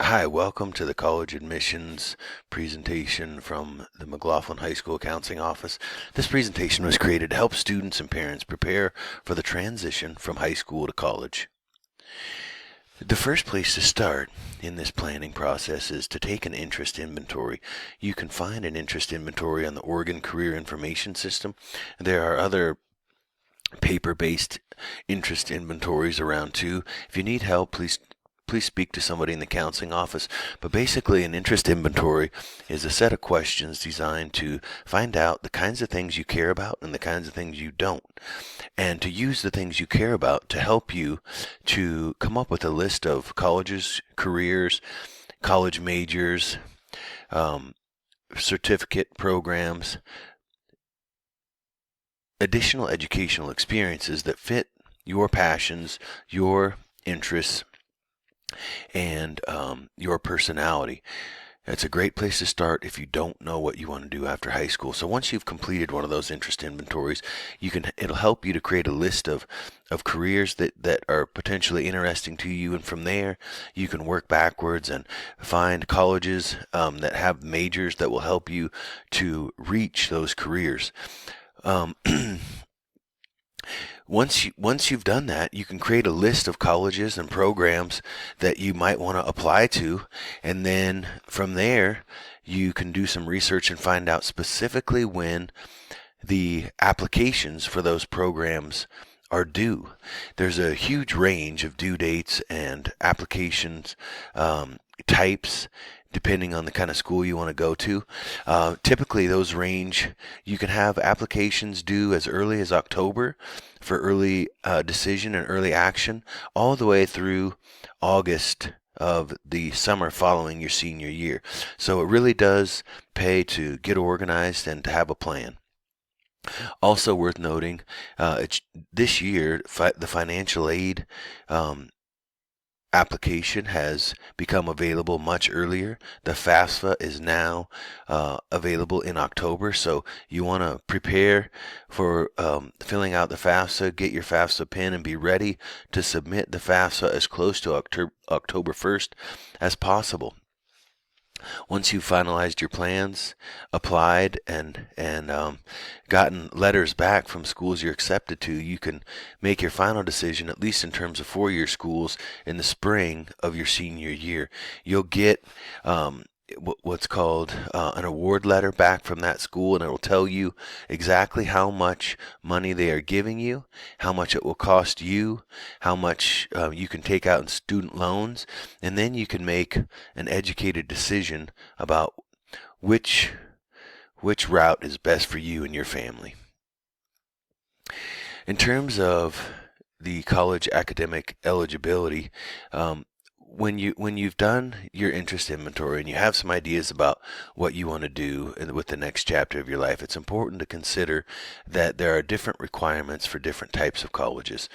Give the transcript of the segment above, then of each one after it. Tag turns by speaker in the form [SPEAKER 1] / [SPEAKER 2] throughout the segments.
[SPEAKER 1] Hi, welcome to the college admissions presentation from the McLaughlin High School Counseling Office. This presentation was created to help students and parents prepare for the transition from high school to college. The first place to start in this planning process is to take an interest inventory. You can find an interest inventory on the Oregon Career Information System. There are other paper-based interest inventories around too. If you need help, please speak to somebody in the counseling office. But basically, an interest inventory is a set of questions designed to find out the kinds of things you care about and the kinds of things you don't, and to use the things you care about to help you to come up with a list of colleges, careers, college majors, certificate programs, additional educational experiences that fit your passions, your interests, and your personality. It's a great place to start if you don't know what you want to do after high school. So once you've completed one of those interest inventories, it'll help you to create a list of careers that are potentially interesting to you, and from there you can work backwards and find colleges that have majors that will help you to reach those careers. Once you've done that, you can create a list of colleges and programs that you might want to apply to, and then from there you can do some research and find out specifically when the applications for those programs are due. There's a huge range of due dates and applications types depending on the kind of school you want to go to. Typically those range, you can have applications due as early as October for early decision and early action, all the way through August of the summer following your senior year. So it really does pay to get organized and to have a plan. Also worth noting, this year the financial aid application has become available much earlier. The FAFSA is now available in October, so you want to prepare for filling out the FAFSA, get your FAFSA pin, and be ready to submit the FAFSA as close to October 1st as possible. Once you've finalized your plans, applied, and gotten letters back from schools you're accepted to, you can make your final decision, at least in terms of four-year schools, in the spring of your senior year. You'll get what's called an award letter back from that school, and it will tell you exactly how much money they are giving you, how much it will cost you, how much you can take out in student loans, and then you can make an educated decision about which route is best for you and your family. In terms of the college academic eligibility, when you've done your interest inventory and you have some ideas about what you want to do with the next chapter of your life, it's important to consider that there are different requirements for different types of colleges.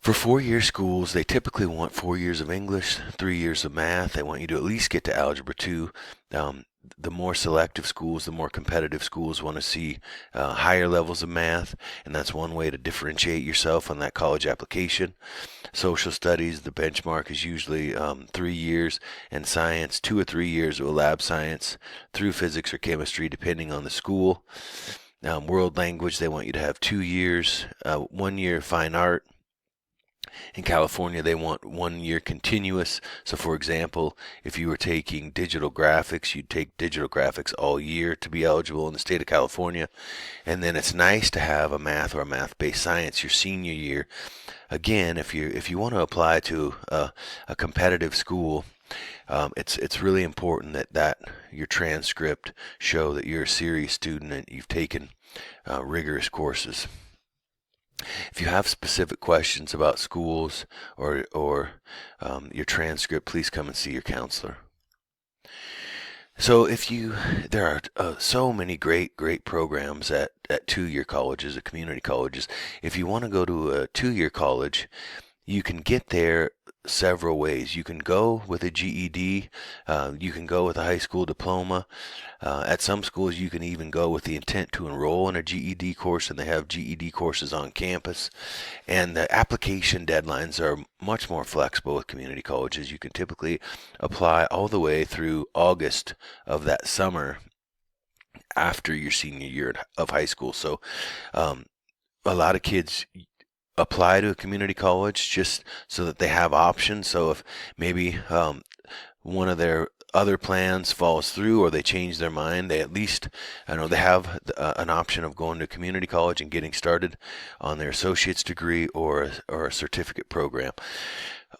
[SPEAKER 1] For four-year schools, they typically want 4 years of English, 3 years of math. They want you to at least get to Algebra 2. The more selective schools, the more competitive schools want to see higher levels of math, and that's one way to differentiate yourself on that college application. Social studies, the benchmark is usually 3 years, and science, 2 or 3 years of lab science through physics or chemistry, depending on the school. World language, they want you to have 2 years, 1 year fine art. In California, they want 1 year continuous. So for example, if you were taking digital graphics, you'd take digital graphics all year to be eligible in the state of California. And then it's nice to have a math or a math-based science your senior year. Again, if you want to apply to a competitive school, it's really important that your transcript show that you're a serious student and you've taken rigorous courses. If you have specific questions about schools or your transcript, please come and see your counselor. So there are so many great programs at two-year colleges, at community colleges. If you want to go to a two-year college, you can get there several ways. You can go with a GED, you can go with a high school diploma. At some schools, you can even go with the intent to enroll in a GED course, and they have GED courses on campus. And the application deadlines are much more flexible with community colleges. You can typically apply all the way through August of that summer after your senior year of high school. So um, a lot of kids apply to a community college just so that they have options. So if maybe one of their other plans falls through or they change their mind, they at least, I know, they have an option of going to community college and getting started on their associate's degree or a certificate program.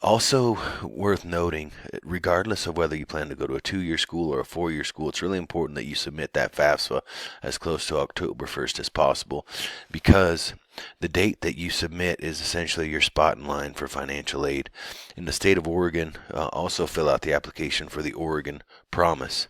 [SPEAKER 1] Also worth noting, regardless of whether you plan to go to a 2-year school or a 4-year school, it's really important that you submit that FAFSA as close to October 1st as possible, because the date that you submit is essentially your spot in line for financial aid. In the state of Oregon, also fill out the application for the Oregon Promise.